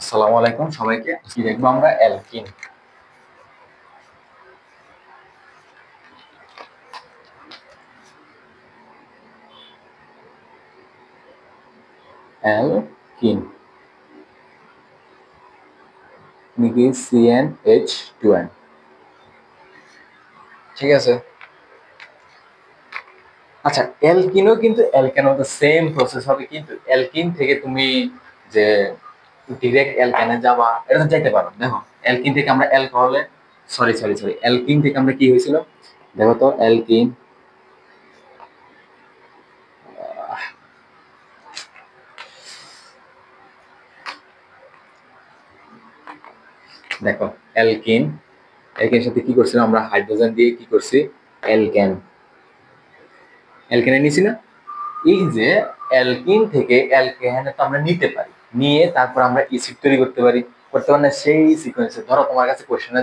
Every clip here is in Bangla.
আসসালামু আলাইকুম সবাইকে। আজকে দেখবো আমরা অ্যালকিন। অ্যালকিন নাকি CnH2n, ঠিক আছে। আচ্ছা, অ্যালকিনও কিন্তু অ্যালকেনের মতো সেম প্রসেস হবে, কিন্তু অ্যালকিন থেকে তুমি যে ডিরেক্ট অ্যালকেনে যাবা এটা তো যাইতে পারো। দেখো, অ্যালকিন থেকে আমরা অ্যালকোহলে সরি অ্যালকিন থেকে আমরা কি হয়েছিল, দেখো তো অ্যালকিন, দেখো অ্যালকিন, অ্যালকিনের সাথে কি করছিলাম আমরা, হাইড্রোজেন দিয়ে কি করছি, অ্যালকেন, অ্যালকেনে নিছি না। এই যে অ্যালকিন থেকে অ্যালকেনে তো আমরা নিতে পারি, নিয়ে তারপর আমরা এসিড তৈরি করতে পারি, করতে পারি না সেই সিকোয়েন্সে। ধরো তোমার কাছে কোশ্চেনে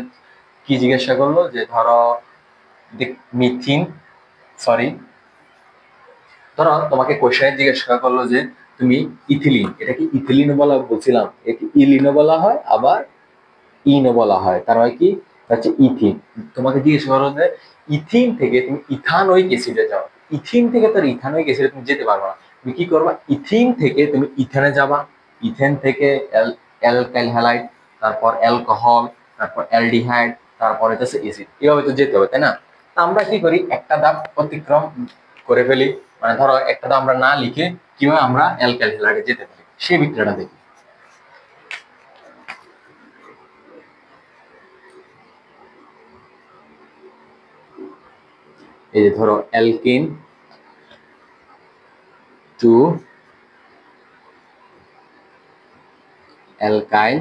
কি জিজ্ঞাসা করলো, যে ধরো মিথিন, সরি ধরো তোমাকে কোশ্চেনে জিজ্ঞাসা করলো যে তুমি ইথিলিন, এটা কি ইথিলিনও বলা, বলছিলাম এটি ইলিনও বলা হয় আবার ইনও বলা হয়, তার মানে কি হচ্ছে ইথিন। তোমাকে জিজ্ঞেস করো যে ইথিন থেকে তুমি ইথানোইক অ্যাসিডে যাও, ইথিন থেকে তোর ইথানোইক অ্যাসিডে তুমি যেতে পারবে না। তুমি কি করবা, ইথিন থেকে তুমি ইথেনে যাবা, ইথেন থেকে অ্যালকাইল হ্যালাইড, তারপর অ্যালকোহল, তারপর অ্যালডিহাইড, তারপর হচ্ছে অ্যাসিড, এভাবে তো যেতে হবে, তাই না। আমরা কি করি, একটা ধাপ অতিক্রম করে ফেলি, মানে ধরো একটা ধাপ আমরা না লিখে কিভাবে আমরা অ্যালকাইল হ্যালাইডে যেতে পারি সেই বিক্রিয়াটা দেখি। এই যে ধরো অ্যালকিন টু অ্যালকাইল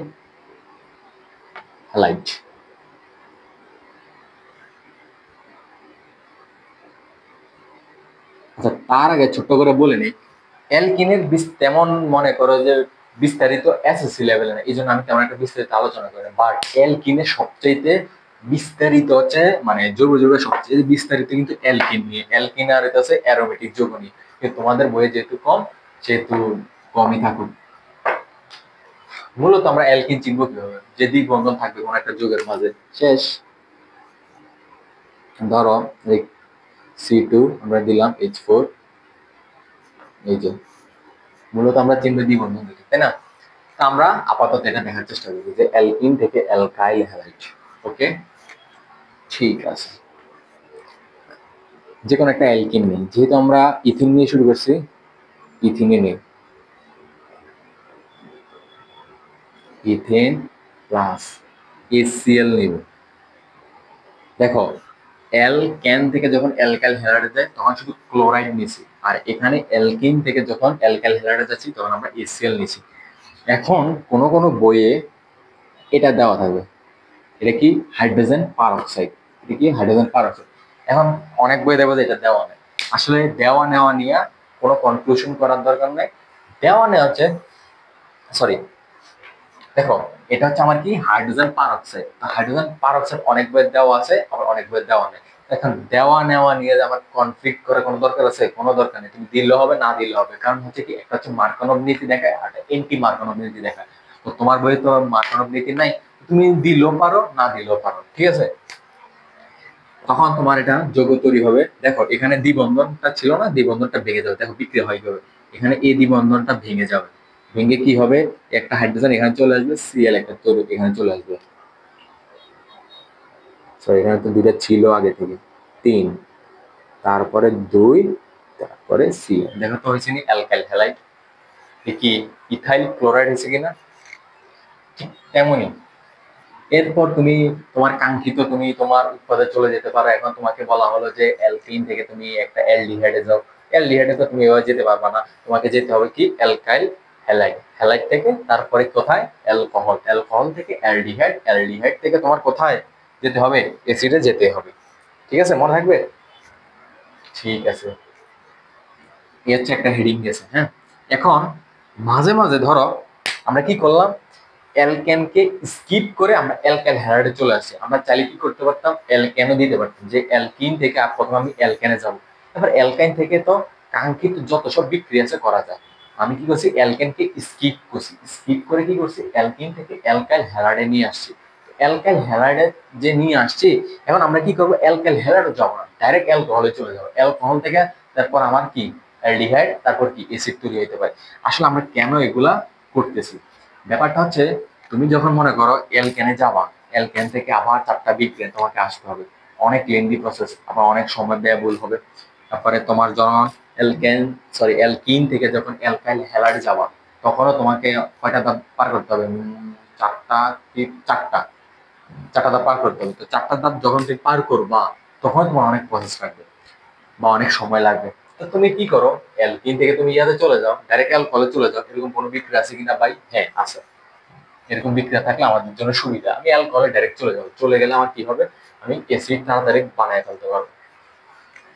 হ্যালাইড। আচ্ছা, তার আগে ছোট্ট করে বলে নিই, অ্যালকিনের তেমন মনে করো যে বিস্তারিত এসএসসি লেভেলে না, এই জন্য আমি তেমন একটা বিস্তারিত আলোচনা করি না। বাট অ্যালকিনের সবচাইতে বিস্তারিত হচ্ছে, মানে জৈব সবচেয়ে বিস্তারিত কিন্তু অ্যালকিন নিয়ে, অ্যালকিন আর এটা হচ্ছে অ্যারোমেটিক যৌগ নিয়ে। কিন্তু তোমাদের বইয়ে যেহেতু কম, সেহেতু কমই থাকুক। মূলত আমরা অ্যালকিন চিনবো কিভাবে, যে দ্বিবন্ধন থাকবে কোন একটা যৌগের মাঝে, শেষ। ধরো C2 আমরা দিলাম H4, এই যে মূলত আমরা চিনবো দ্বিবন্ধন দেখি, তাই না। আমরা আপাতত এটা দেখার চেষ্টা করি যে অ্যালকিন থেকে অ্যালকাইল হ্যালাইড। ওকে, ঠিক আছে। যে কোনো একটা অ্যালকিন নেই, যেহেতু আমরা ইথিন নিয়ে শুরু করছি, ইথিনে নেই, ইথেন প্লাস HCl নিব। দেখো, অ্যালকেন থেকে যখন অ্যালকাইল হ্যালাইডে যায় তখন শুধু ক্লোরাইড নিছি, আর এখানে অ্যালকিন থেকে যখন অ্যালকাইল হ্যালাইডে যাচ্ছি তখন আমরা HCl নিছি। এখন কোন কোন বইয়ে এটা দেওয়া থাকবে, এটা কি হাইড্রোজেন পারঅক্সাইড, এটা কি হাইড্রোজেন পারঅক্সাইড। এখন অনেক বই দেবো যে এটা দেওয়া নেই, আসলে দেওয়া নেওয়া নিয়ে কোনো কনক্লুশন করার দরকার নেই। দেওয়া নেওয়া হচ্ছে, সরি দেখো, এটা হচ্ছে আমার কি হাইড্রোজেন পারঅক্সাইড, হাইড্রোজেন পারঅক্সাইড অনেক বই দেওয়া আছে, আবার অনেক বই দেওয়া নেই। এখন দেওয়া নেওয়া নিয়ে আমার কনফ্লিক্ট করার কোনো দরকার আছে, কোনো দরকার নেই। তুমি দিলে হবে না দিলে হবে, কারণ হচ্ছে কি, একটা হচ্ছে মার্কানভ নীতি দেখায় আর এন্টি মার্কানভ নীতি দেখায়। তো তোমার বইয়ে তো মার্কানভ নীতি নাই, তুমি দিলেও পারো না দিলেও পারো, ঠিক আছে। তখন তোমার এটা যৌগ তৈরি হবে। দেখো এখানে দ্বিবন্ধনটা ছিল না, দ্বিবন্ধনটা ভেঙে যাবে, দেখো বিক্রিয়া হয় কিভাবে, এখানে এই দ্বিবন্ধনটা ভেঙে যাবে, ভেঙে কি হবে, একটা হাইড্রোজেন এখানে চলে আসবে, Cl একটা তৈরি এখানে চলে আসবে। সরি, এখানে তো দুইটা ছিল আগে থেকে, 3, তারপরে 2, তারপরে Cl, দেখো তো হয়েছে নি অ্যালকাইল হ্যালাইড। কি ইথাইল ক্লোরাইড হয়েছে কিনা, ঠিক তেমনই। এরপর তুমি তোমার কাঙ্ক্ষিত তুমি তোমার উৎপাদে চলে যেতে পারো। এখন তোমাকে বলা হলো যে অ্যালকিন থেকে তুমি একটা অ্যালডিহাইডে যাও, অ্যালডিহাইডে তো তুমি এভাবে যেতে পারবে না, তোমাকে যেতে হবে কি অ্যালকাইল হ্যালাইড, হ্যালাইড থেকে তারপরে কোথায় অ্যালকোহল, অ্যালকোহল থেকে অ্যালডিহাইড, অ্যালডিহাইড থেকে তোমার কোথায় যেতে হবে, অ্যাসিডে যেতে হবে। ঠিক আছে, মনে থাকবে, ঠিক আছে। এই হচ্ছে একটা হেডিং গেছে, হ্যাঁ। এখন মাঝে মাঝে ধরো আমরা কি করলাম, অ্যালকেনকে স্কিপ করে আমরা অ্যালকাইল হ্যালাইডে চলে আসি। আমরা চাইলে কি করতে পারতাম, অ্যালকেনও দিতে পারতাম, যে অ্যালকিন থেকে প্রথমে আমি অ্যালকেনে যাব, এবার অ্যালকাইন থেকে তো কাঙ্ক্ষিত যত সব বিক্রিয়া আছে করা যায়। আমি কি করছি, অ্যালকেনকে স্কিপ করছি, স্কিপ করে কি করছি, অ্যালকেন থেকে অ্যালকাইল হ্যালাইডে নিয়ে আসছি। অ্যালকাইল হ্যালাইডে যে নিয়ে আসছি, এখন আমরা কি করবো, অ্যালকাইল হ্যালাইডে যাবো না, ডাইরেক্ট অ্যালকোহলে চলে যাবো। অ্যালকোহল থেকে তারপর আমার কি অ্যালডিহাইড, তারপর কি অ্যাসিড তৈরি হতে পারে। আসলে আমরা কেন এগুলা করতেছি, ব্যাপারটা হচ্ছে তুমি যখন মনে করো অ্যালকেনে যাবা, অ্যালকেন থেকে আবার 4টা বিক্রিয়া তোমাকে আসতে হবে, অনেক লেন্দি প্রসেস, আবার অনেক সময় ব্যয়বহুল হবে। তারপরে তোমার যখন অ্যালকিন থেকে যখন অ্যালকাইল হ্যালাইডে যাবা, তখনও তোমাকে কয়টা ধাপ পার করতে হবে, 4টা, 4টা 4টা ধাপ পার করতে হবে। তো 4টা ধাপ যখন তুমি পার করবা, তখন তোমার অনেক প্রসেস লাগবে বা অনেক সময় লাগবে। তো তুমি কি করো, অ্যালকিন থেকে তুমি ইয়াতে চলে যাও, ডাইরেক্ট অ্যালকোহলে চলে যাও। এরকম কোনো বিক্রিয়া আছে কিনা ভাই? হ্যাঁ আছে। এরকম বিক্রিয়া থাকলে আমাদের জন্য সুবিধা, আমি অ্যালকোহলে ডাইরেক্ট চলে যাবো, চলে গেলে আমার কি হবে, আমি অ্যাসিড তাড়াতাড়ি বানায় ফেলতে পারবো।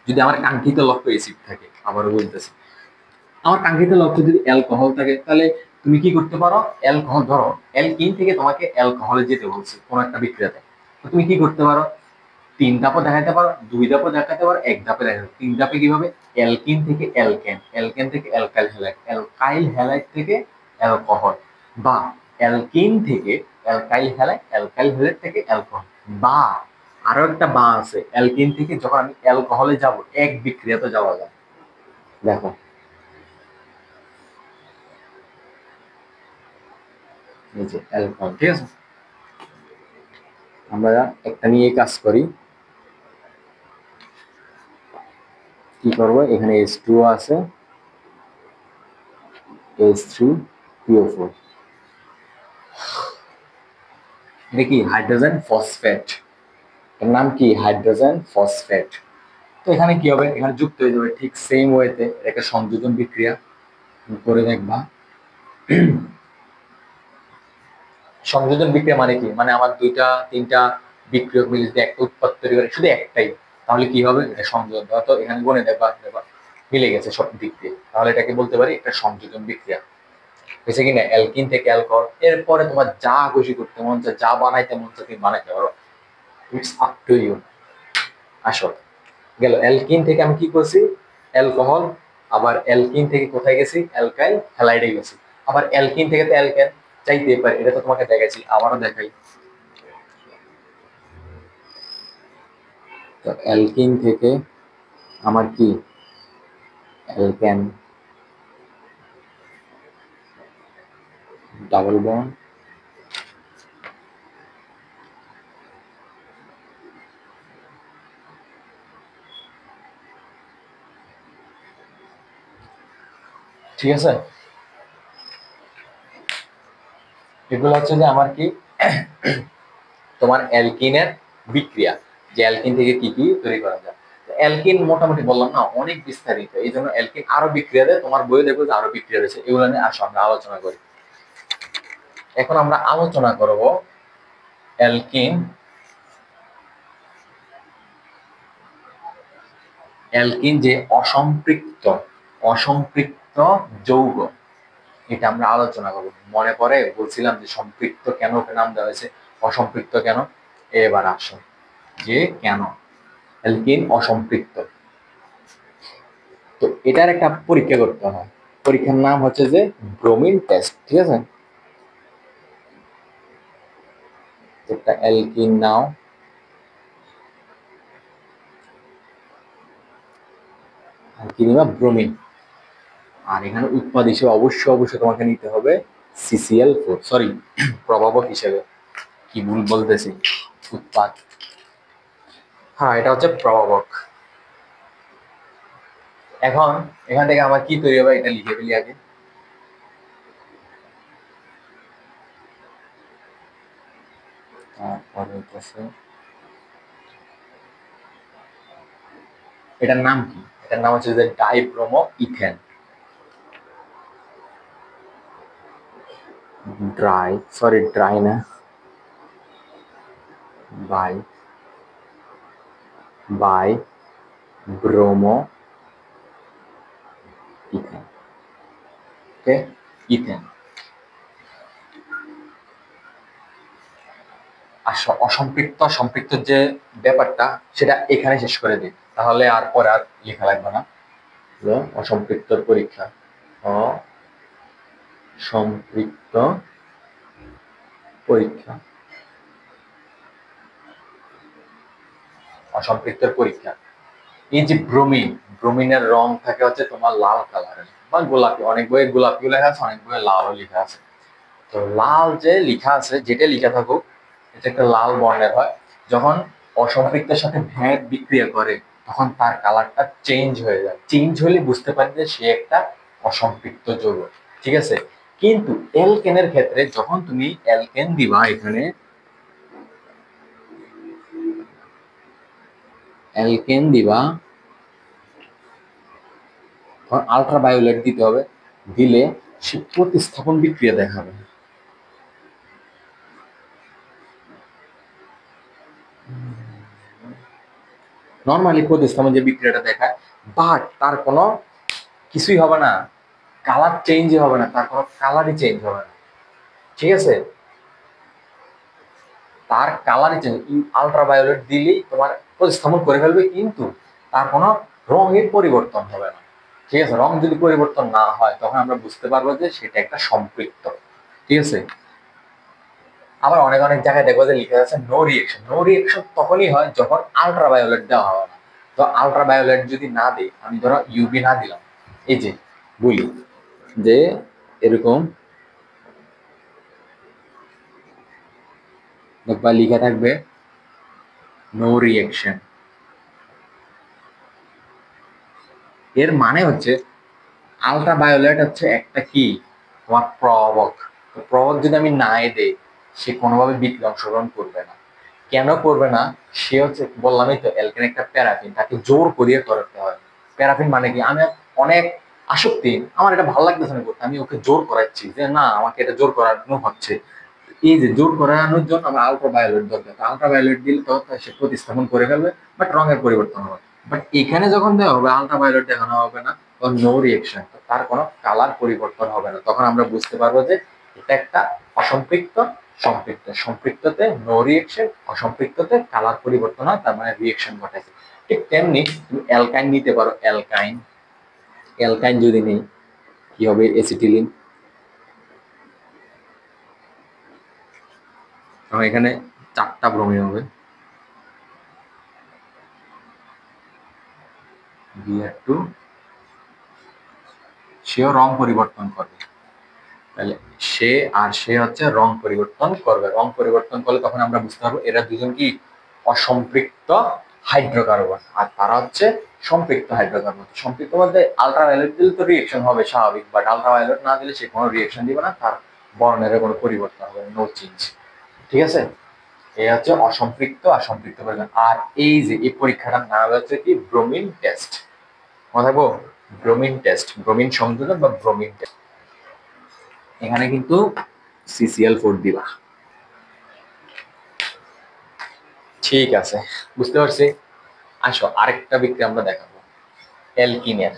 যদি আমার কাঙ্ক্ষিত লক্ষ্য অ্যাসিড থাকে, আবারও বলতেছি, আমার কাঙ্ক্ষিত লক্ষ্য যদি অ্যালকোহল থাকে, তাহলে তুমি কি করতে পারো, অ্যালকোহল ধরো, অ্যালকিন থেকে তোমাকে অ্যালকোহলে যেতে বলছে কোনো একটা বিক্রিয়াতে, তো তুমি কি করতে পারো, 3 ধাপও দেখাতে পারো, 2 ধাপও দেখাতে পারো, 1 ধাপে দেখাতে পারো। 3 ধাপে কিভাবে, অ্যালকিন থেকে অ্যালকেন, অ্যালকেন থেকে অ্যালকাইল হ্যালাইড, অ্যালকাইল হ্যালাইড থেকে অ্যালকোহল, বা অ্যালকিন থেকে অ্যালকাইল হ্যালাইড, অ্যালকাইল হ্যালাইড থেকে অ্যালকোহল, বা আরো একটা বা আছে, অ্যালকিন থেকে যখন আমি অ্যালকোহলে যাব, এক বিক্রিয়াতে যাওয়া যায়। দেখো এই যে অ্যালকোহল, ঠিক আছে, আমরা একটা নিয়ে কাজ করি। কি করব, এখানে H2O আছে, H3PO4, এটা কি হাইড্রোজেন ফসফেট, এর নাম কি হাইড্রোজেন ফসফেট। তো এখানে কি হবে, এখানে যুক্ত হয়ে যাবে ঠিক সেম ওয়েতে, একটা সংযোজন বিক্রিয়া করে দেখবা। সংযোজন বিক্রিয়া মানে কি, মানে আমার 2টা 3টা বিক্রিয়ক মিলে যদি একটা উৎপাদ তৈরি করে, শুধু একটাই, তাহলে কি হবে, এটা সংযোজন। তো এখানে গুণে দেখবা, মিলে গেছে সব দিক দিয়ে, তাহলে এটাকে বলতে পারি একটা সংযোজন বিক্রিয়া হয়েছে কিনা, অ্যালকিন থেকে অ্যালকোহল। এরপরে তোমার যা খুশি করতে মন চায়, যা বানাইতে মন চায় তুমি বানাইতে পারো, ইটস আপ টু ইউ। আসল গেল, অ্যালকিন থেকে আমি কি করছি, অ্যালকোহল, আবার অ্যালকিন থেকে কোথায় গেছি, অ্যালকাইল হ্যালাইডে গেছি, আবার অ্যালকিন থেকে তো অ্যালকেন চাইতে পারে, এটা তো তোমাকে দেখাইছি, আবারও দেখাই। তো অ্যালকিন থেকে আমার কি অ্যালকেন, ডাবল বন্ড, ঠিক আছে, এগুলো হচ্ছে যে আমার কি তোমার অ্যালকিনের বিক্রিয়া, যে অ্যালকিন থেকে কি কি তৈরি করা যায়। অ্যালকিন মোটামুটি বললাম না, অনেক বিস্তারিত, এই জন্য অ্যালকিন আরো বিক্রিয়া দেয়, তোমার বইয়ে দেখবো যে আরো বিক্রিয়া রয়েছে, এগুলো নিয়ে আসো আমরা আলোচনা করি। এখন আমরা আলোচনা করব অ্যালকিন, অ্যালকিন যে অসম্পৃক্ত, অসম্পৃক্ত যৌগ, এটা আমরা আলোচনা করব। মনে পড়ে বলছিলাম যে সম্পৃক্ত কেন ওকে নাম দেওয়া হয়েছে, অসম্পৃক্ত কেন, এবার আসো যে কেন অ্যালকিন অসম্পৃক্ত। তো এটার একটা পরীক্ষা করতে হয়, পরীক্ষার নাম হচ্ছে যে ব্রোমিন টেস্ট, ঠিক আছে। একটা অ্যালকিন নাও, অ্যালকিন বা ব্রোমিন, আর এখানে উৎপাদ হিসেবে অবশ্যই তোমাকে নিতে হবে CCl4, সরি প্রভাবক হিসেবে, কি ভুল বলতেছি, উৎপাদ, হ্যাঁ এটা হচ্ছে প্রভাবক। এখন এখান থেকে আমার কি তৈরি হবে, এটা লিখে ফেলি আগে। এটার নাম কি, এটার নাম হচ্ছে যে ডাইব্রোমো ইথেন, ড্রাই না, বাই বাই ব্রোমো ইথেন, ওকে, ইথেন। আর অসম্পৃক্ত সম্পৃক্ত যে ব্যাপারটা, সেটা এখানে শেষ করে দিই, তাহলে আর পরে আর লেখা লাগবে না। অসম্পৃক্তর পরীক্ষা, সম্পৃক্ত পরীক্ষা, অসম্পৃক্তের পরীক্ষা। এই যে ব্রোমিন, ব্রোমিনের রং থাকে হচ্ছে তোমার লাল কালারের বা গোলাপি, অনেক বইয়ে গোলাপি লেখা আছে, অনেক বইয়ে লালও লেখা আছে। তো লাল যে লেখা আছে, যেটা লেখা থাকুক, এটা একটা লাল বর্ণের হয়। যখন অসম্পৃক্তের সাথে ভ্যাট বিক্রিয়া করে তখন তার কালারটা চেঞ্জ হয়ে যায়। চেঞ্জ হলে বুঝতে পারি যে সে একটা অসম্পৃক্ত যৌগ, ঠিক আছে। কিন্তু অ্যালকেনের ক্ষেত্রে যখন তুমি অ্যালকেন দিবা, এখানে অ্যালকেন দিবা, তখন আলট্রাভায়োলেট দিতে হবে, দিলে সে প্রতিস্থাপন বিক্রিয়া দেখাবে। নর্মালি প্রতিস্থাপন যে বিক্রিয়াটা দেখায়, বাট তার কোনো কিছুই হবে না, কালার চেঞ্জই হবে না, তার কোনো কালারই চেঞ্জ হবে না, ঠিক আছে। তার কালারই চেঞ্জ, আলট্রাভায়োলেট দিলেই তোমার প্রতিস্থাপন করে ফেলবে, কিন্তু তার কোনো রঙের পরিবর্তন হবে না, ঠিক আছে। রং যদি পরিবর্তন না হয় তখন আমরা বুঝতে পারবো যে সেটা একটা সম্পৃক্ত, ঠিক আছে। আবার অনেক অনেক জায়গায় দেখবো যে লিখে আছে নো রিয়েকশন। নো রিয়েকশন তখনই হয় যখন আলট্রাভায়োলেট দেওয়া হবে না। তো আলট্রাভায়োলেট যদি না দিই, আমি ধরো ইউভি না দিলাম, এই যে বলি যে এরকম দেখবা লিখে থাকবে নো রিয়েকশন। এর মানে হচ্ছে আলট্রাভায়োলেট হচ্ছে একটা কি তোমার প্রবক। প্রবক যদি আমি নাই দেই, সে কোনোভাবে বিক্রিয়া অংশগ্রহণ করবে না। কেন করবে না? সে হচ্ছে, বললামই তো, অ্যালকেন একটা প্যারাফিন, তাকে জোর করিয়ে করাতে হয়। প্যারাফিন মানে কি, আমি অনেক আসক্তি, আমার এটা ভালো লাগতেছে না করতে, আমি ওকে জোর করাচ্ছি যে না আমাকে এটা জোর করানো হচ্ছে। এই যে জোর করানোর জন্য আমার আলট্রাভায়োলেট দরকার। আলট্রাভায়োলেট দিলে তো সে প্রতিস্থাপন করে ফেলবে, বাট রঙের পরিবর্তন হবে। বাট এখানে যখন দেওয়া হবে আলট্রাভায়োলেট দেখানো হবে না, তখন নো রিয়েকশন, তার কোনো কালার পরিবর্তন হবে না। তখন আমরা বুঝতে পারবো যে এটা একটা অসম্পৃক্ত সম্পৃক্ত। সম্পৃক্ততে নো রিয়েকশন, অসম্পৃক্ততে কালার পরিবর্তন হয়, তার মানে রিয়েকশন ঘটেছে। ঠিক তেমনি তুমি অ্যালকাইন নিতে পারো। অ্যালকাইন, অ্যালকাইন যদি নেই কি হবে, এসিটিলিন। এখানে 4টা ব্রোমিন হবে, Br2, সেও রং পরিবর্তন করবে। তাহলে সে আর সে হচ্ছে রং পরিবর্তন করবে। রং পরিবর্তন করলে তখন আমরা বুঝতে পারবো এরা দুজন কি অসম্পৃক্ত হাইড্রোকার্বন, আর তারা হচ্ছে সম্পৃক্ত হাইড্রোকার্বন। সম্পৃক্ত বলতে আলট্রাভায়োলেট দিলে তো রিয়েকশন হবে স্বাভাবিক, বাট আলট্রাভায়োলেট না দিলে সে কোনো রিয়েকশন দিবে না, তার বর্ণের কোনো পরিবর্তন হবে, নো চেঞ্জ, ঠিক আছে। এই হচ্ছে অসম্পৃক্ত আর সম্পৃক্ত পরিমাণ। আর এই যে এই পরীক্ষাটার নাম হচ্ছে কি ব্রোমিন টেস্ট। মনে থাকবো, ব্রোমিন টেস্ট, ব্রোমিন সংযোজন বা ব্রোমিন টেস্ট। এখানে কিন্তু CCl4 দিবা, ঠিক আছে, বুঝতে পারছি। আসো আরেকটা বিক্রিয়া আমরা দেখাবো, অ্যালকিনের।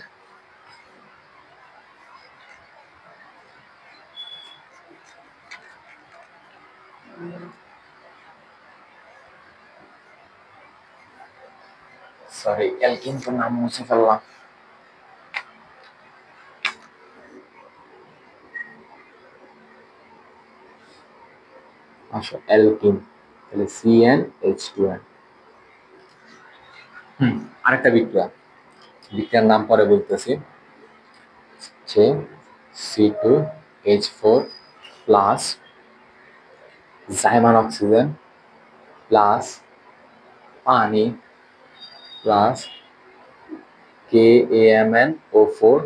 সরি, অ্যালকিন তো নাম মুছে ফেললাম। আসো অ্যালকিন, তাহলে CnH2n। আরেকটা বিক্রিয়া, বিক্রিয়ার নাম পরে বলতেছি। হচ্ছে C2H4 প্লাস জাইমান অক্সিজেন প্লাস পানি প্লাস KAMnO4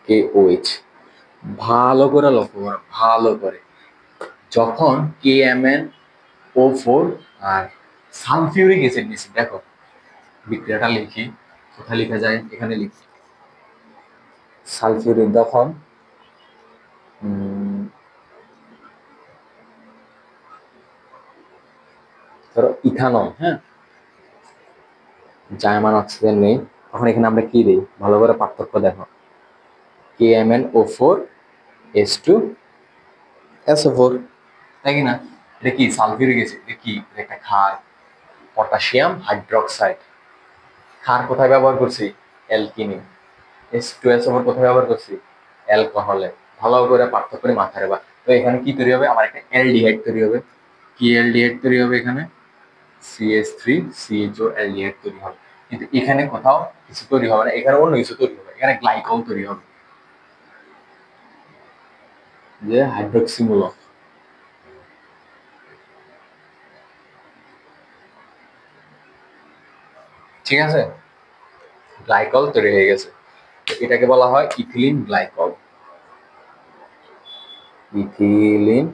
KOH। ভালো করে লক্ষ্য করো, ভালো করে। যখন KMnO4 আর সালফিউরিক অ্যাসিড নিচ্ছি, দেখো বিক্রিয়াটা লিখি, কোথায় লেখা যায়, এখানে লিখি। সালফিউরিক যখন ধরো ইথানল, হ্যাঁ, জার্মান অক্সিজেন নেই, তখন এখানে আমরা কি দিই, ভালো করে পার্থক্য দেখো। KMnO4H2SO4, তাই কি না? এটা কি সালফিউরিক অ্যাসিড, এটা কি, একটা ক্ষার, পটাশিয়াম হাইড্রোক্সাইড। ক্ষার কোথায় ব্যবহার করছি, অ্যালকিনে। H2SO4 কোথায় ব্যবহার করছি, অ্যালকোহলে। ভালো করে পার্থক্য করে মাথায় রাখবা। তো এখানে কি তৈরি হবে, আমার একটা অ্যালডিহাইড তৈরি হবে। কি অ্যালডিহাইড তৈরি হবে, এখানে CH3CHO অ্যালডিহাইড তৈরি হবে। কিন্তু এখানে কোথাও কিছু তৈরি হবে না, এখানে অন্য কিছু তৈরি হবে, এখানে গ্লাইকল তৈরি হবে, যে হাইড্রোক্সিমূলক। ঠিক আছে, গ্লাইকল তৈরি হয়ে গেছে, এটাকে বলা হয় ইথিলিন গ্লাইকল। ইথিলিন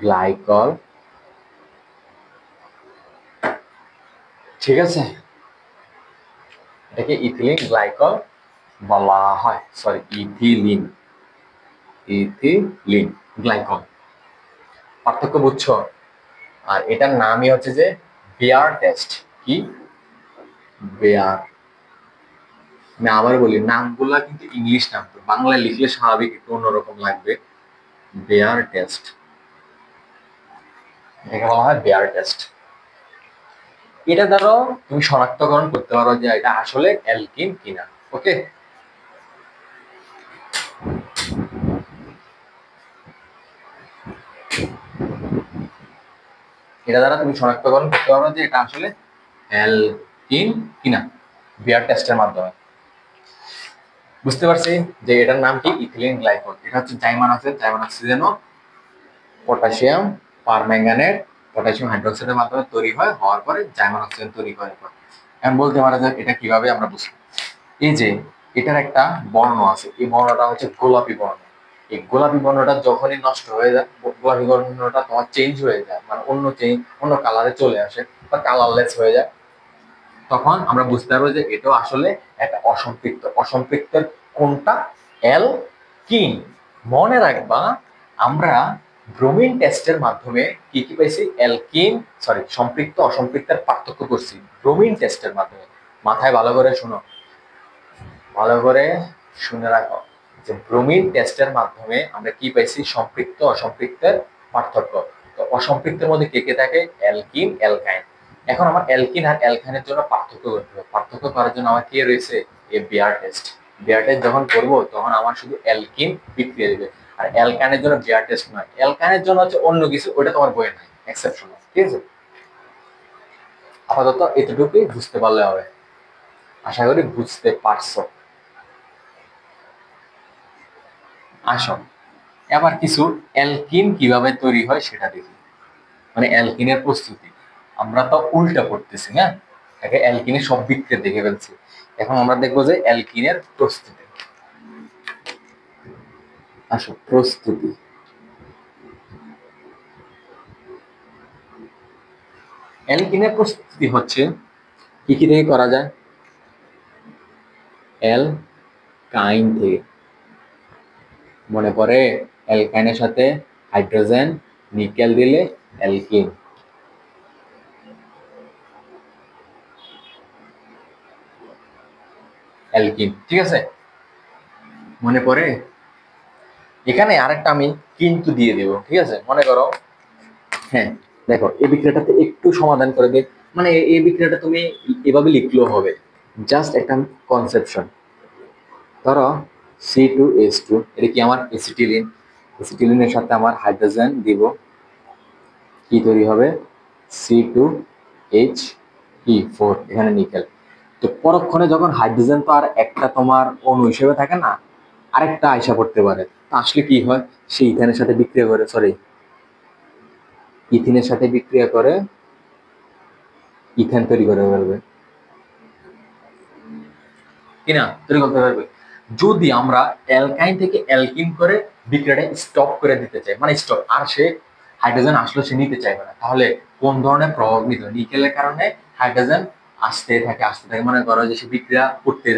গ্লাইকল, ঠিক আছে, এটাকে ইথিলিন গ্লাইকল বলা হয়, সরি ইথিলিন, ইথিলিন গ্লাইকল। পার্থক্য বুঝছো? আর এটার নামই হচ্ছে যে বেয়ার টেস্ট। কি বেয়ার, আমি আবার বলি নামগুলা কিন্তু ইংলিশ নাম, তো বাংলায় লিখলে স্বাভাবিক একটু অন্যরকম লাগবে। বেয়ার টেস্ট, এটাকে বলা হয় বেয়ার টেস্ট। এটা দ্বারা তুমি শনাক্তকরণ করতে পারো যে এটা আসলে অ্যালকিন কিনা। ওকে, এটা দ্বারা তুমি শনাক্তকরণ করতে পারো যে এটা আসলে অ্যালকিন কিনা বেয়ার টেস্টের মাধ্যমে। বুঝতে পারছি যে এটার নাম কি ইথিলিন গ্লাইকল। এটা হচ্ছে জাইমান অক্সিজেন, পটাশিয়াম পারম্যাঙ্গানেট পটাশিয়াম হাইড্রোক্সাইডের মাধ্যমে তৈরি হয়, হওয়ার পরে জাইমান অক্সিজেন তৈরি করার পর। এখন বলতে পারা যায় এটা কিভাবে আমরা বুঝবো। এই যে এটার একটা বর্ণ আছে, এই বর্ণটা হচ্ছে গোলাপি বর্ণ। এই গোলাপি বর্ণটা যখনই নষ্ট হয়ে যায়, গোলাপি বর্ণটা তোমার চেঞ্জ হয়ে যায়, মানে অন্য কালারে চলে আসে বা কালারলেস হয়ে যায়, তখন আমরা বুঝতে পারবো যে এটা আসলে একটা অসম্পৃক্ত। অসম্পৃক্তের কোনটা? অ্যালকিন। মনে রাখবা আমরা ব্রোমিন টেস্টের মাধ্যমে কি কি পাইছি, অ্যালকিন সরি সম্পৃক্ত অসম্পৃক্তের পার্থক্য করছি ব্রোমিন টেস্টের মাধ্যমে। মাথায় ভালো করে শোনো, ভালো করে শুনে রাখো যে ব্রোমিন টেস্টের মাধ্যমে আমরা কি পাইছি, সম্পৃক্ত অসম্পৃক্তের পার্থক্য। তো অসম্পৃক্তের মধ্যে কে কে থাকে, অ্যালকিন অ্যালকাইন। এখন আমার অ্যালকিন আর অ্যালকাইনের জন্য পার্থক্য করতে হবে। পার্থক্য করার জন্য আমার কি রয়েছে, এই বিয়ার টেস্ট। বিয়ার টেস্ট যখন করবো তখন আমার শুধু অ্যালকিন বিক্রিয়া দেবে, আর অ্যালকাইনের জন্য বিয়ার টেস্ট নয়, অ্যালকাইনের জন্য হচ্ছে অন্য কিছু, ওটা তোমার বইয়ে নাই, এক্সেপশনাল। ঠিক আছে, আপাতত এতটুকুই বুঝতে পারলে হবে, আশা করি বুঝতে পারছো। আসো এবার কিছু অ্যালকিন কিভাবে তৈরি হয় সেটা দেখি, মানে অ্যালকিনের প্রস্তুতি। আমরা তো উল্টা করতেছি, হ্যাঁ, আগে অ্যালকিনের সব বিক্রিয়া দেখে ফেলছি, এখন আমরা দেখবো যে অ্যালকিনের প্রস্তুতি। আসো প্রস্তুতি, অ্যালকিনের প্রস্তুতি হচ্ছে কি কি থেকে করা যায়, অ্যালকাইন থেকে। মনে পড়ে, অ্যালকাইনের সাথে হাইড্রোজেন নিকেল দিলে অ্যালকিন। অ্যালকিন, ঠিক আছে, মনে পড়ে। এখানে আরেকটা আমি কিন্তু দিয়ে দেব, ঠিক আছে, মনে করো, হ্যাঁ দেখো এই বিক্রিয়াটাতে একটু সমাধান করে দিই, মানে এই বিক্রিয়াটা তুমি এভাবে লিখলেও হবে, জাস্ট একটা কনসেপশন। ধরো C2H2, এটা কি আমার এসিটিলিন, এসিটিলিনের সাথে আমার হাইড্রোজেন দিব, কি তৈরি হবে, C2H4, এখানে নিকেল। তো পরক্ষণে যখন হাইড্রোজেন তো আর একটা তোমার অণু হিসেবে থাকে না, আরেকটা আয়সা পড়তে পারে, তা আসলে কি হয়, সে ইথানের সাথে বিক্রিয়া করে, সরি ইথিনের সাথে বিক্রিয়া করে ইথেন তৈরি করে ফেলবে, কিনা তৈরি করতে পারবে। যদি আমরা অ্যালকাইন থেকে অ্যালকিন করে বিক্রিয়াটা স্টপ করে দিতে চাই, মানে স্টপ, আর সে হাইড্রোজেন আসলে সে নিতে চাইবে না, তাহলে কোন ধরনের প্রভাব নিতে হয়, নিকেলের কারণে হাইড্রোজেন আসতে থাকে, মনে করো যে সে বিক্রিয়া করতে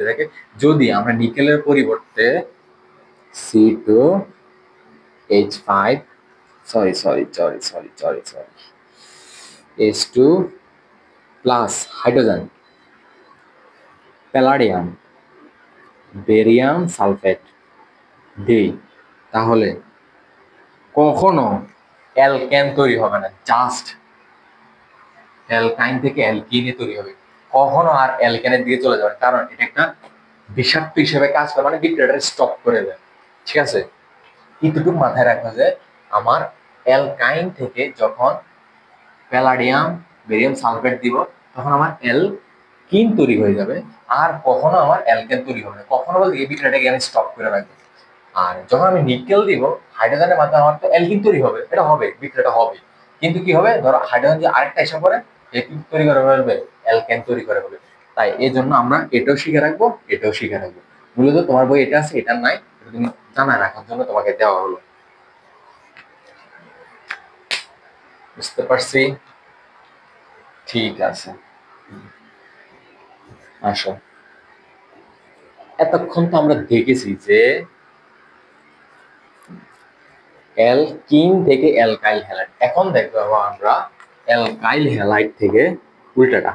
থাকে। যদি আমরা নিকেলের পরিবর্তে C2H5, sorry H2 plus hydrogen palladium barium sulphate দিই, তাহলে কখনো অ্যালকেন তৈরি হবে না, জাস্ট অ্যালকাইন থেকে অ্যালকিনে তৈরি হবে, কখনো আর অ্যালকেনের দিকে চলে যাবে, কারণ এটা একটা বিষাক্ত হিসেবে কাজ করে, মানে বিক্রিয়াটা স্টপ করে দেয়। ঠিক আছে, এটুকু মাথায় রাখা যে আমার অ্যালকাইন থেকে যখন প্যালাডিয়াম বেরিয়াম সালফেট দিব তখন আমার অ্যালকিন তৈরি হয়ে যাবে, আর কখনো আমার অ্যালকেন তৈরি হবে না। কখনো বলতে এই বিক্রিয়াটাকে আমি স্টপ করে রাখবো। আর যখন আমি নিকেল দিব হাইড্রোজেনের মাধ্যমে আমার তো অ্যালকিন তৈরি হবে, এটা হবে, বিক্রিয়াটা হবে। কিন্তু কি হবে, ধরো হাইড্রোজেন যে আরেকটা এসে পড়ে কি তৈরি করে ফেলবে, অ্যালকেন তৈরি করে ফেলবে। তাই এই জন্য আমরা এটাও শিখে রাখবো, এটাও শিখে রাখবো। মূলত তোমার বই এটা আছে, এটা নাই, এটা তুমি জানা রাখার জন্য তোমাকে দেওয়া হলো। বুঝতে পারছি? ঠিক আছে, আসো। এতক্ষণ তো আমরা দেখেছি যে অ্যালকিন থেকে অ্যালকাইল হ্যালাইড, এখন দেখবো আমরা অ্যালকাইল হ্যালাইড থেকে উল্টাটা।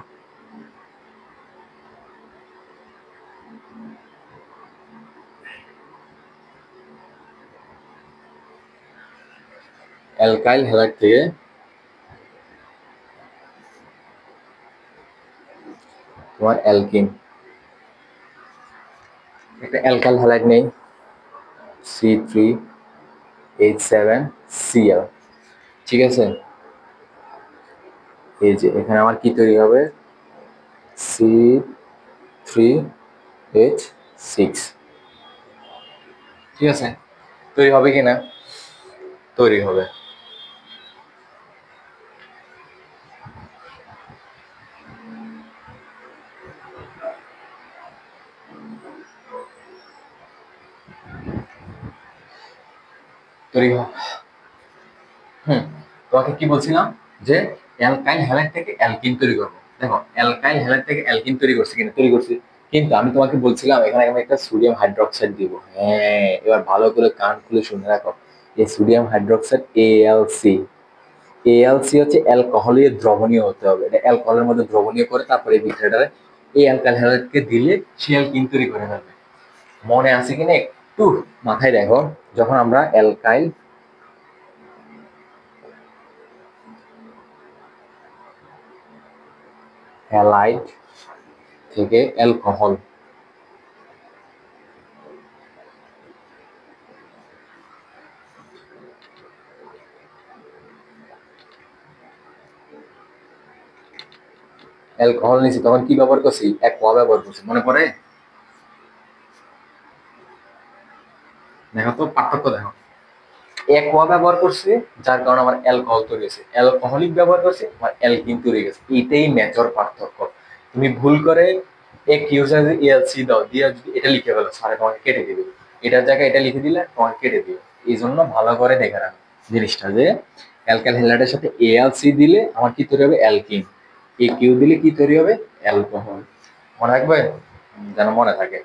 অ্যালকাইল হ্যালাইড থেকে তোমার অ্যালকিন, একটা অ্যালকাইল হ্যালাইড নেই, C3H7Cl। ঠিক আছে, এই যে এখানে আমার কি তৈরি হবে, C3H6। ঠিক আছে, তৈরি হবে কিনা, তৈরি হবে। তৈরি তোমাকে কি বলছিলাম যে অ্যালকাইল হ্যালাইড থেকে অ্যালকিন তৈরি করবো। দেখো অ্যালকাইল হ্যালাইড থেকে অ্যালকিন তৈরি করছি কিনা, তৈরি করছি। কিন্তু আমি তোমাকে বলছিলাম এখানে আমি একটা সোডিয়াম হাইড্রোক্সাইড দিব। হ্যাঁ, এবার ভালো করে কান খুলে শুনে রাখো, এই সোডিয়াম হাইড্রোক্সাইড AlC। AlC হচ্ছে অ্যালকোহলীয় দ্রবণীয় হতে হবে, এটা অ্যালকোহলের মধ্যে দ্রবণীয় করে তারপরে এই বিক্রিয়াটারে এই অ্যালকাইল হ্যালাইডকে দিলে সে অ্যালকিন তৈরি করে ফেলবে। মনে আছে কিনা একটু মাথায় দেখো, যখন আমরা অ্যালকাইল হ্যালাইড থেকে অ্যালকোহল, অ্যালকোহল নিয়েছি তখন কি ব্যবহার করছি, অ্যাকোয়া ব্যবহার করছি, মনে পড়ে? দেখো তো পার্থক্য দেখো, অ্যাকোয়া ব্যবহার করছি যার কারণে আমার অ্যালকোহল তৈরি হয়েছে, অ্যালকোহলিক ব্যবহার করছি আমার অ্যালকিন তৈরি গেছে। এটাই মেজর পার্থক্য। তুমি ভুল করে এক ইউজার এলসি দাও দিয়ে যদি এটা লিখে ফেলো, স্যারে তোমাকে কেটে দিবে, এটার জায়গায় এটা লিখে দিলে তোমাকে কেটে দিবে। এই জন্য ভালো করে দেখে রাখো জিনিসটা, যে অ্যালকাইল হ্যালাইডের সাথে এএলসি দিলে আমার কি তৈরি হবে, অ্যালকিন। এ কিউ দিলে কি তৈরি হবে, অ্যালকোহল। মনে রাখবে, যেন মনে থাকে।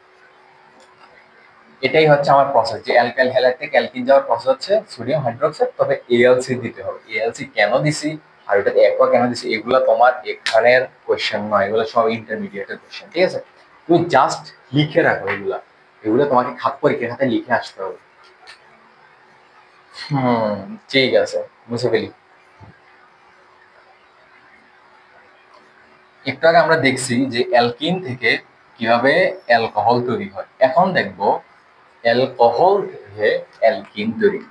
এটাই হচ্ছে আমার প্রসেস, যে অ্যালকাইল হ্যালাইড থেকে অ্যালকিন যাওয়ার প্রসেস হচ্ছে সোডিয়াম হাইড্রোক্সাইড, তবে এএলসি দিতে হবে। এএলসি কেন দিছি আর ওটাতে অ্যাকোয়া কেন দিছি, এগুলো তোমার এখানের কোয়েশ্চেন নয়, এগুলো সব ইন্টারমিডিয়েটের কোয়েশ্চেন। ঠিক আছে, তুমি জাস্ট লিখে রাখো এগুলা, এগুলো তোমাকে খাপ পরীক্ষার খাতে লিখে আসতে হবে। ঠিক আছে, মুছে ফেলি। একটু আগে আমরা দেখছি যে অ্যালকিন থেকে কিভাবে অ্যালকোহল তৈরি হয়, এখন দেখবো অ্যালকোহল থেকে অ্যালকিন তৈরি।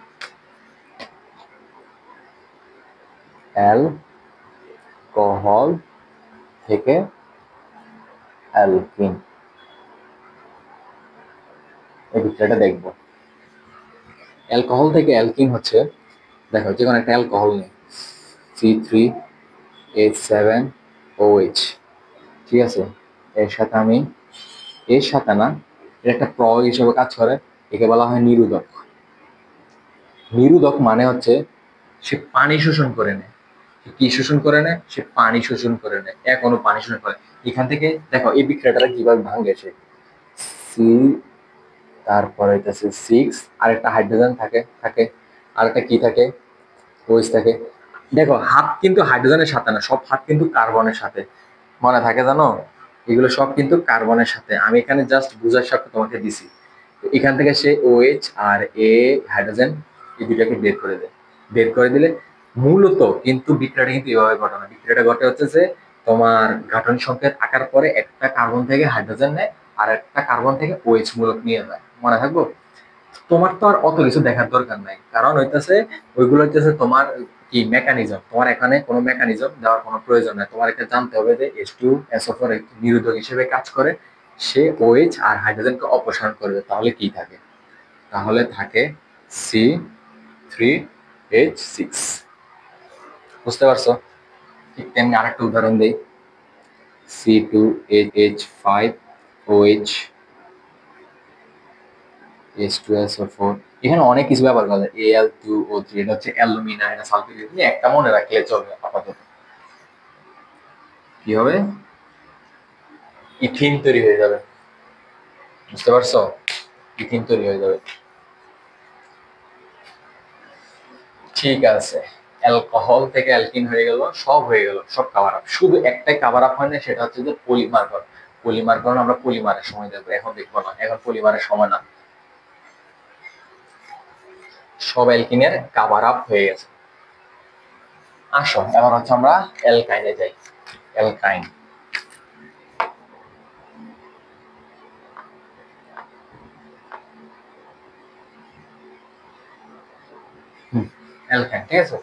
অ্যালকোহল থেকে অ্যালকিন, এই বিষয়টা দেখবো। অ্যালকোহল থেকে অ্যালকিন হচ্ছে, দেখো যে কোনো একটা অ্যালকোহল নেই, C3H7OH। ঠিক আছে, এর সাথে আমি, এর সাথে না, এর একটা প্রয়োগ হিসেবে কাজ করে, একে বলা হয় নিরোধক। নিরোধক মানে হচ্ছে সে পানি শোষণ করে নেয়। কি শোষণ করে নেয়, সে পানি শোষণ করে নেয়, এখনো পানি শোষণ করে। এখান থেকে দেখো এই বিক্রিয়াটা কিভাবে ভাঙেছে, সি, তারপরে হইতেছে 6, আরেকটা হাইড্রোজেন থাকে থাকে, আরেকটা কি থাকে, ওইচ থাকে। দেখো হাত কিন্তু হাইড্রোজেনের সাথে না, সব হাত কিন্তু কার্বনের সাথে, মনে থাকে জানো, এগুলো সব কিন্তু কার্বনের সাথে। আমি এখানে জাস্ট বুঝার সাথে তোমাকে দিছি। এখান থেকে সে OH আর এ হাইড্রোজেন এই দুটাকে বের করে দেয়। বের করে দিলে মূলত কিন্তু বিক্রিয়াটা কিন্তু এভাবে ঘটে না। বিক্রিয়াটা ঘটে হচ্ছে যে তোমার গাঠনিক সংকেত আঁকার পরে একটা কার্বন থেকে হাইড্রোজেন নেয়, আর একটা কার্বন থেকে OH মূলক নিয়ে যায়, মনে থাকবো? তোমার তো আর অত কিছু দেখার দরকার নাই, কারণ হইতেছে ওইগুলো হইতেছে তোমার কি মেকানিজম, তোমার এখানে কোনো মেকানিজম দেওয়ার কোনো প্রয়োজন নাই। তোমার এটা জানতে হবে যে H2SO4 একটি নিরোধক হিসেবে কাজ করে, সে OH আর হাইড্রোজেনকে অপসারণ করবে, তাহলে কি থাকে? তাহলে থাকে C3H6। বুঝতে পারছো? ঠিক তেমনি আরেকটা উদাহরণ দেই, C2H5OH H2SO4। এখানে অনেক কিছু ব্যবহার করা যায়, Al2O3, এটা হচ্ছে অ্যালুমিনা, এটা সালফিউরিক, তুমি একটা মনে রাখলে চলবে আপাতত। কি হবে? ইথিন তৈরি হয়ে যাবে। বুঝতে পারছো? ইথিন তৈরি হয়ে যাবে। ঠিক আছে, অ্যালকোহল থেকে অ্যালকিন হয়ে গেল, সব হয়ে গেল, সব কাভার আপ। শুধু একটাই কাভার আপ হয় না, সেটা হচ্ছে যে পলিমারকরণ। পলিমারকরণ আমরা পলিমারের সময় দেখবো, এখন দেখবো না, এখন পলিমারের সময় না। সব অ্যালকিনের কাভার আপ হয়ে গেছে। আসো এবার হচ্ছে আমরা অ্যালকাইনে যাই। অ্যালকাইন, অ্যালকাইন, ঠিক আছে।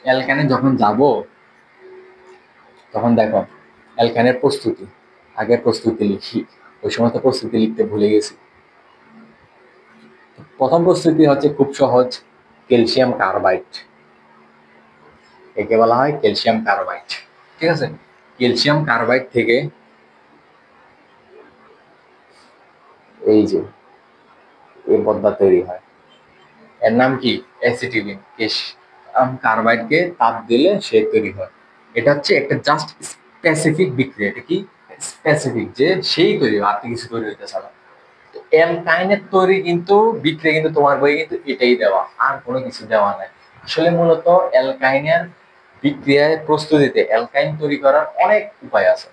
অ্যালকাইনে যখন যাব তখন দেখো অ্যালকাইনের প্রস্তুতি, আগে প্রস্তুতি লিখি, ওই সময় তো প্রস্তুতি লিখতে ভুলে গেছি। প্রথম প্রস্তুতি হচ্ছে খুব সহজ, ক্যালসিয়াম কার্বাইড, একে বলা হয় ক্যালসিয়াম কার্বাইড, ঠিক আছে। ক্যালসিয়াম কার্বাইড থেকে এই যে এই পদ্মা তৈরি হয়, এর নাম কি? অ্যাসিটিলিন। ক্যালসিয়াম কার্বাইডকে তাপ দিলে সে তৈরি হয়। এটা হচ্ছে একটা জাস্ট স্পেসিফিক বিক্রিয়া, এটা কি স্পেসিফিক, যে সেই তৈরি হয়, আর কিছু তৈরি হইতেছে না। অ্যালকাইনের তৈরি কিন্তু বিক্রিয়া কিন্তু তোমার বইয়ে কিন্তু এটাই দেওয়া, আর কোনো কিছু দেওয়া নাই। আসলে মূলত অ্যালকাইনের বিক্রিয়ায় প্রস্তুতিতে অ্যালকাইন তৈরি করার অনেক উপায় আছে,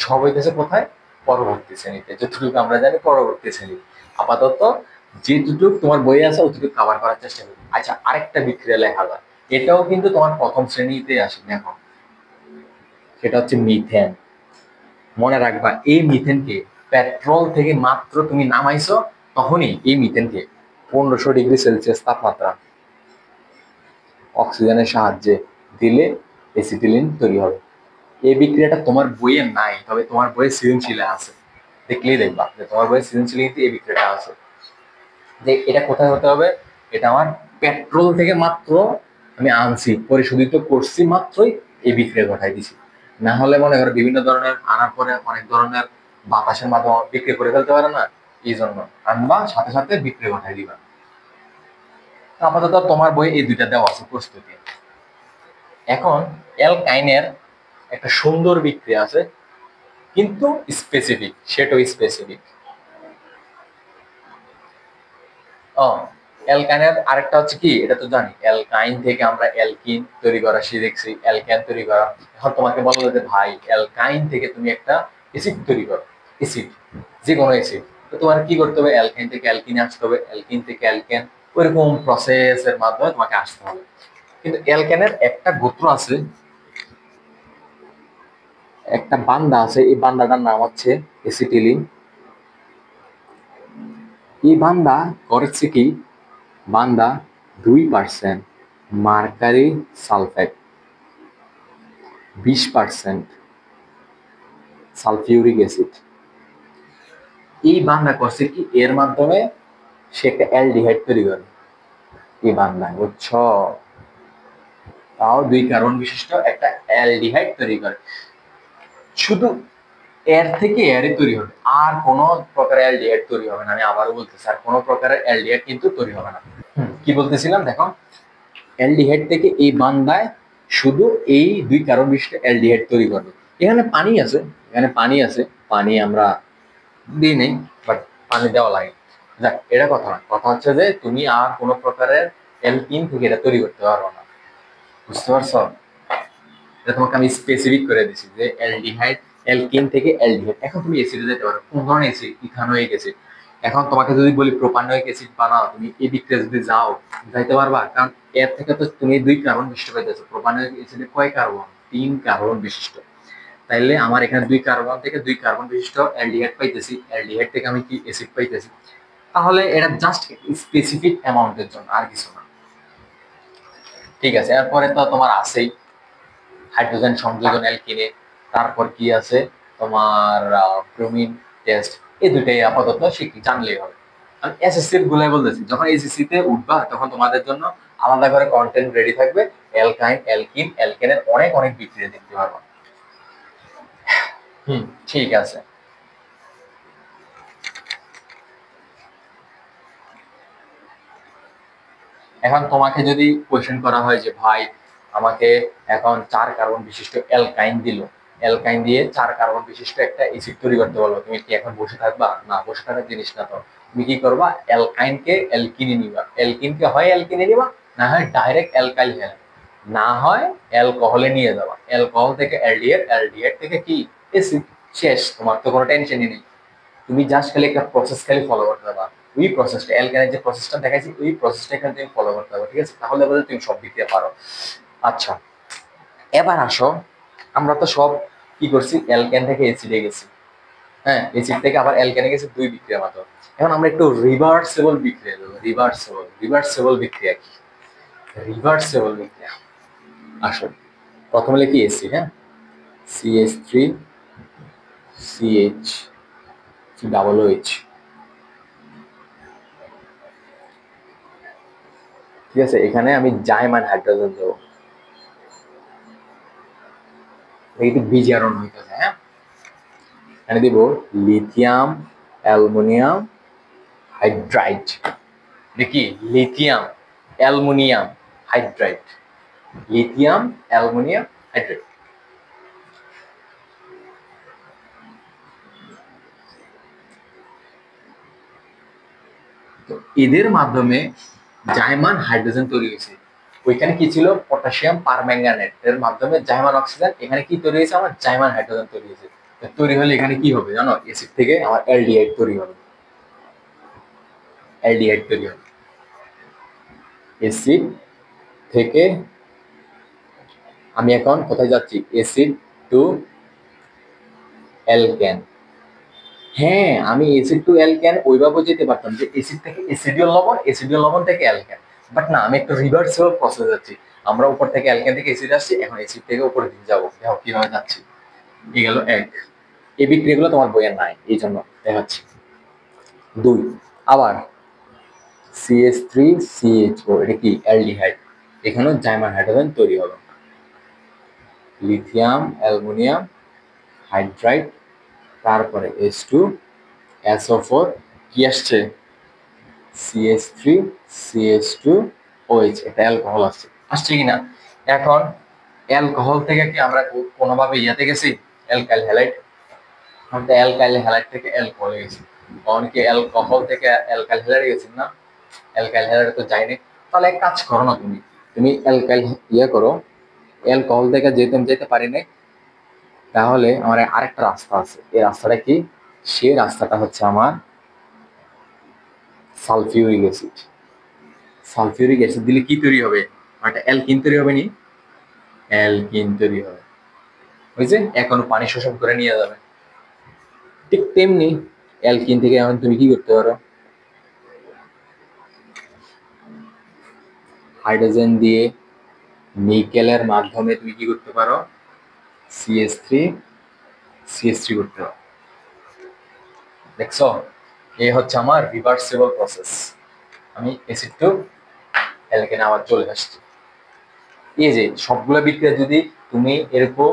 সব হইতেছে কোথায়? পরবর্তী শ্রেণীতে, যতটুকু আমরা জানি পরবর্তী শ্রেণী। আপাতত যেটুকু তোমার বইয়ে আছে অতটুকু কভার করার চেষ্টা করি। আচ্ছা, আরেকটা বিক্রিয়া লেখা যায়, এটাও কিন্তু তোমার প্রথম শ্রেণীতে আসে, দেখো সেটা হচ্ছে মিথেন। মনে রাখবা, এই মিথেনকে পেট্রোল থেকে মাত্র তুমি নামাইছো, তখনই এই মিথেনকে 1500°C তাপমাত্রা অক্সিজেনের সাহায্যে দিলে এসিটিলিন তৈরি হবে। এই বিক্রিয়াটা তোমার বইয়ে নাই, তবে তোমার বইয়ে সৃজনশীলে আছে, দেখলেই দেখবা যে তোমার বইয়ে সৃজনশীলে এই বিক্রিয়াটা আছে। যে এটা কোথায় হতে হবে? এটা আমার পেট্রোল থেকে মাত্র আমি আনছি, পরিশোধিত করছি, মাত্রই এই বিক্রিয়া ঘটাই দিছি। না হলে মনে করো বিভিন্ন ধরনের আনার পরে অনেক ধরনের বাতাসের মাধ্যমে বিক্রি করে ফেলতে পারে না, এই জন্য আনবা সাথে সাথে বিক্রি ঘটাই দিবা। আপাতত তোমার বই এই দুইটা দেওয়া আছে প্রস্তুতি। এখন অ্যালকাইনের একটা সুন্দর বিক্রিয়া আছে, কিন্তু স্পেসিফিক, সেটাও স্পেসিফিক। ও, অ্যালকাইনের আরেকটা হচ্ছে কি, এটা তো জানি, অ্যালকাইন থেকে আমরা অ্যালকিন তৈরি করা শিখেছি, অ্যালকেন তৈরি করা। এখন তোমাকে বললো যে ভাই অ্যালকাইন থেকে তুমি একটা অ্যাসিড তৈরি করো, অ্যাসিড, যে কোনো অ্যাসিড, তো তোমার কি করতে হবে? অ্যালকাইন থেকে অ্যালকিনে আসতে হবে, অ্যালকিন থেকে অ্যালকেন, ওইরকম প্রসেসের মাধ্যমে তোমাকে আসতে হবে। কিন্তু অ্যালকেনের একটা গোত্র আছে, একটা বান্দা আছে, এই বান্দাটার নাম হচ্ছে অ্যাসিটিলিন। এই বান্দা করেছে কি, বান্দা 2% মার্কারি সালফেট, 20% সালফিউরিক অ্যাসিড, এই বান্দা করছে কি, এর মাধ্যমে সে একটা অ্যালডিহাইড তৈরি করে। এই বান্দা, বুঝছ, তাও 2 কার্বন বিশিষ্ট একটা অ্যালডিহাইড তৈরি করে। শুধু এর থেকে এরই তৈরি হবে, আর কোনো প্রকারের অ্যালডিহাইড তৈরি হবে না। আমি আবারও বলতেছি, আর কোনো প্রকারের অ্যালডিহাইড কিন্তু তৈরি হবে না। কি বলতেছিলাম দেখো, অ্যালডিহাইড থেকে এই বান্দায় শুধু এই 2 কার্বন বিশিষ্ট অ্যালডিহাইড তৈরি করবে। এখানে পানি আছে, এখানে পানি আছে, পানি আমরা দিই নেই, বাট পানি দেওয়া লাগে। যাক, এটা কথা না, কথা হচ্ছে যে তুমি আর কোনো প্রকারের অ্যালকিন থেকে এটা তৈরি করতে পারবো না। বুঝতে পারছো? এটা তোমাকে আমি স্পেসিফিক করে দিছি যে অ্যালডিহাইড, অ্যালকিন থেকে অ্যালডিহাইড। এখন তুমি অ্যাসিডে যেতে পারো, কোন ধরনের অ্যাসিড? Ethanoic acid. এখন তোমাকে যদি বলি প্রোপানোয়িক অ্যাসিড বানাও, তুমি এই বিক্রিয়া যদি যাও, যাইতে পারবা? কারণ এর থেকে তো তুমি 2 কার্বন বিশিষ্ট পাইতেছো। প্রোপানোয়িক অ্যাসিডে কয় কার্বন? 3 কার্বন বিশিষ্ট। তাইলে আমার এখানে দুই কার্বন থেকে দুই কার্বন বিশিষ্ট অ্যালডিহাইড পাইতেছি, অ্যালডিহাইড থেকে আমি কি অ্যাসিড পাইতেছি। তাহলে এটা জাস্ট স্পেসিফিক অ্যামাউন্টের জন্য, আর কিছু না। ঠিক আছে, এরপরে তো তোমার আছেই হাইড্রোজেন সংযোজন অ্যালকিনে, তারপর কি আছে তোমার ব্রোমিন টেস্ট। এই দুটাই আপাতত শিখি, জানলেই হবে। আমি এসএসসি এর গুলাই বলতেছি, যখন এসএসসি তে উঠবা তখন তোমাদের জন্য আলাদা করে কন্টেন্ট রেডি থাকবে। অ্যালকাইন, অ্যালকিন, অ্যালকেনের অনেক অনেক বিক্রিয়া দেখতে পারবা। ঠিক আছে। এখন তোমাকে যদি কোয়েশ্চেন করা হয় যে ভাই আমাকে এখন 4 কার্বন বিশিষ্ট অ্যালকাইন দিল, অ্যালকাইন দিয়ে 4 কার্বন বিশিষ্ট একটা অ্যাসিড তৈরি করতে বলবো, তুমি কি এখন বসে থাকবা? না, বসে থাকার জিনিস না তো। তুমি কি করবা? অ্যালকাইনকে অ্যালকিনে নিবা, অ্যালকিনকে হয় অ্যালকিনে নিবা, না হয় ডাইরেক্ট অ্যালকাইল হ্যালাইড, না হয় অ্যালকোহলে নিয়ে যাবা। অ্যালকোহল থেকে অ্যালডিহাইড, অ্যালডিহাইড থেকে কি অ্যাসিড। শেষ, তোমার তো কোনো টেনশনই নেই। তুমি জাস্ট খালি একটা প্রসেস খালি ফলো করতে পারবা। ওই প্রসেসটা, অ্যালকানের যে প্রসেসটা দেখাইছি ওই প্রসেসটা এখানে তুমি ফলো করতে পারবে। ঠিক আছে, তাহলে বলে তুমি সব দিক দিয়ে পারো। আচ্ছা, এবার আসো, আমরা তো সব কি করছি, অ্যালকেন থেকে এসিডে গেছি। হ্যাঁ, এসিড থেকে আবার অ্যালকেনে গেছে, দুই বিক্রিয়া মাত্র। এখন আমরা একটু রিভার্সেবল বিক্রিয়া দেবো। রিভার্সেবল, রিভার্সেবল বিক্রিয়া কি? রিভার্সেবল বিক্রিয়া আসো, প্রথমে লিখি এসিড, হ্যাঁ, CH3 CH ডাবল OH। ঠিক আছে, এখানে আমি জাইমান হাইড্রোজেন দেবো, একটু বিজারণ হইতেছে। হ্যাঁ, এখানে দিব লিথিয়াম অ্যালুমিনিয়াম হাইড্রাইড। দেখি, lithium aluminium hydride, lithium aluminium hydride. তো এদের মাধ্যমে জাইমান হাইড্রোজেন তৈরি হয়েছে। ওইখানে কি ছিল? পটাশিয়াম পারম্যাঙ্গানেট এর মাধ্যমে জাইমান অক্সিজেন, এখানে কি তৈরি হয়েছে? আমার জাইমান হাইড্রোজেন তৈরি হয়েছে। তৈরি হলে এখানে কি হবে জানো? এসিড থেকে আমার অ্যালডিহাইড তৈরি হবে, অ্যালডিহাইড তৈরি হবে। এসিড থেকে আমি এখন কোথায় যাচ্ছি? Acid to alkane. হ্যাঁ, আমি অ্যাসিড টু অ্যালকেন ওইভাবে যেতে পারতাম যে অ্যাসিড থেকে অ্যাসিডিয়াল লবণ, অ্যাসিডিয়াল লবণ থেকে অ্যালকেন। বাট না, আমি একটা রিভার্সেবল প্রসেস যাচ্ছি। আমরা উপর থেকে অ্যালকেন থেকে অ্যাসিড আসছি, এখন অ্যাসিড থেকে উপরের দিকে যাবো। দেখো কিভাবে যাচ্ছি। এই গেল এক। এই বিক্রিয়াগুলো তোমার বইয়ে নাই, এই জন্য দেখাচ্ছি। দুই, আবার CH3CHO, এটা কি? অ্যালডিহাইড। এখানেও জাইমান হাইড্রোজেন তৈরি হলো। লিথিয়াম অ্যালুমিনিয়াম হাইড্রাইড, তারপরে H2SO4, কি আসছে? CH3CH2OH, এটা অ্যালকোহল আসছে। আসছে কিনা? এখন অ্যালকোহল থেকে কি আমরা কোনোভাবে ইয়াতে গেছি? Alkyl halide. আমরা তো অ্যালকাইল হ্যালাইড থেকে অ্যালকোহলে গেছি, কারণ কি অ্যালকোহল থেকে অ্যালকাইল হ্যালাইডে গেছি না? অ্যালকাইল হ্যালাইডে তো যাইনি। তাহলে এক কাজ করো না, তুমি তুমি অ্যালকাইল ইয়ে করো, অ্যালকোহল থেকে যেহেতু আমি যেতে পারি নাই, তাহলে আমার আরেকটা রাস্তা আছে। এই রাস্তাটা কি? সেই রাস্তাটা হচ্ছে আমার সালফিউরিক অ্যাসিড। সালফিউরিক অ্যাসিড দিলে কি তৈরি হবে? একটা অ্যালকিন তৈরি হবে নি? অ্যালকিন তৈরি হবে, ওই যে এখনো পানি শোষণ করে নিয়ে যাবে। ঠিক তেমনি অ্যালকিন থেকে এখন তুমি কি করতে পারো? হাইড্রোজেন দিয়ে নিকেলের মাধ্যমে তুমি কি করতে পারো? CH3 করতে পারো। দেখছো, এই হচ্ছে আমার রিভার্সেবল প্রসেস। আমি অ্যাসিড টু অ্যালকেনে আবার চলে আসছি। এই যে সবগুলো বিক্রিয়া যদি তুমি এরকম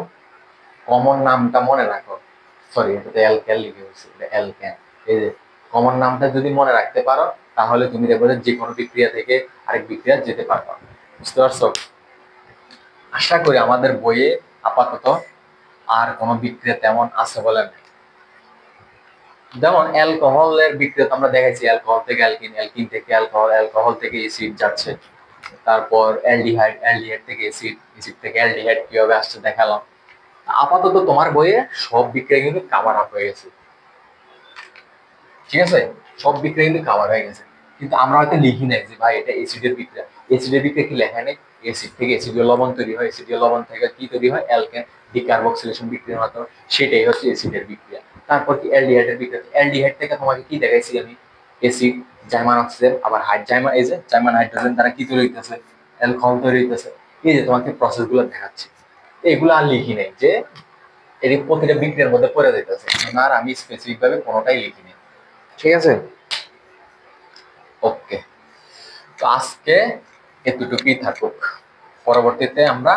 কমন নামটা মনে রাখো, সরি এটা অ্যালকেন লিখে হয়েছে, এটা অ্যালকেন। এই যে কমন নামটা যদি মনে রাখতে পারো, তাহলে তুমি দেখবে যে কোনো বিক্রিয়া থেকে আরেক বিক্রিয়া যেতে পারবা। বুঝতে পারছো? আশা করি আমাদের বইয়ে আপাতত আর কোনো বিক্রিয়া তেমন আছে বলে না। যেমন অ্যালকোহলের বিক্রিয়া তো আমরা দেখাইছি, অ্যালকোহল থেকে অ্যালকিন, অ্যালকিন থেকে অ্যালকোহল, অ্যালকোহল থেকে অ্যাসিড যাচ্ছে। তারপর অ্যালডিহাইড, অ্যালডিহাইড থেকে অ্যাসিড, অ্যাসিড থেকে অ্যালডিহাইড কিভাবে আসছে দেখালাম। আপাতত তোমার বইয়ে সব বিক্রিয়া কিন্তু কাভার আপ হয়ে গেছে। ঠিক আছে, সব বিক্রিয়া কিন্তু কাভার হয়ে গেছে, কিন্তু আমরা হয়তো লিখি নাই যে ভাই এটা অ্যাসিডের বিক্রিয়া। অ্যাসিডের বিক্রিয়া কি লেখা নেই? অ্যাসিড থেকে অ্যাসিডীয় লবণ তৈরি হয়, অ্যাসিডীয় লবণ থেকে কি তৈরি হয়, অ্যালকেন ডিকার্বক্সিলেশন বিক্রিয়ার মাধ্যমে, সেটাই হচ্ছে অ্যাসিডের বিক্রিয়া। তারপর কি অ্যালডিহাইডের বিক্রিয়া, অ্যালডিহাইড থেকে তোমাকে কি দেখাইছি আমি, অ্যাসিড, জার্মান অক্সিজেন, আবার জার্মান, এই যে জার্মান হাইড্রোজেন দ্বারা কি তৈরি হইতেছে, অ্যালকোহল তৈরি হইতেছে। এই যে তোমাকে প্রসেসগুলো দেখাচ্ছি, এগুলো আর লিখি নেই যে এর প্রতিটা বিক্রিয়ার মধ্যে পড়ে যাইতেছে, আর আমি স্পেসিফিক ভাবে কোনোটাই লিখি নেই। ঠিক আছে, ওকে। তো আজকে এতটুকুই থাকুক, পরবর্তীতে আমরা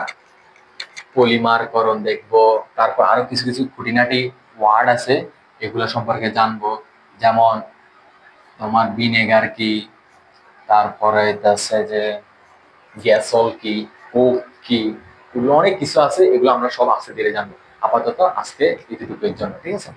পলিমারকরণ দেখবো, তারপর আরো কিছু কিছু খুঁটিনাটি ওয়ার্ড আছে এগুলো সম্পর্কে জানবো, যেমন তোমার ভিনেগার কি, তারপরে আছে যে গ্যাসল কি, কোক কি, এগুলো অনেক কিছু আছে, এগুলো আমরা সব আস্তে ধীরে জানবো। আপাতত আজকে এতটুকুর জন্য, ঠিক আছে।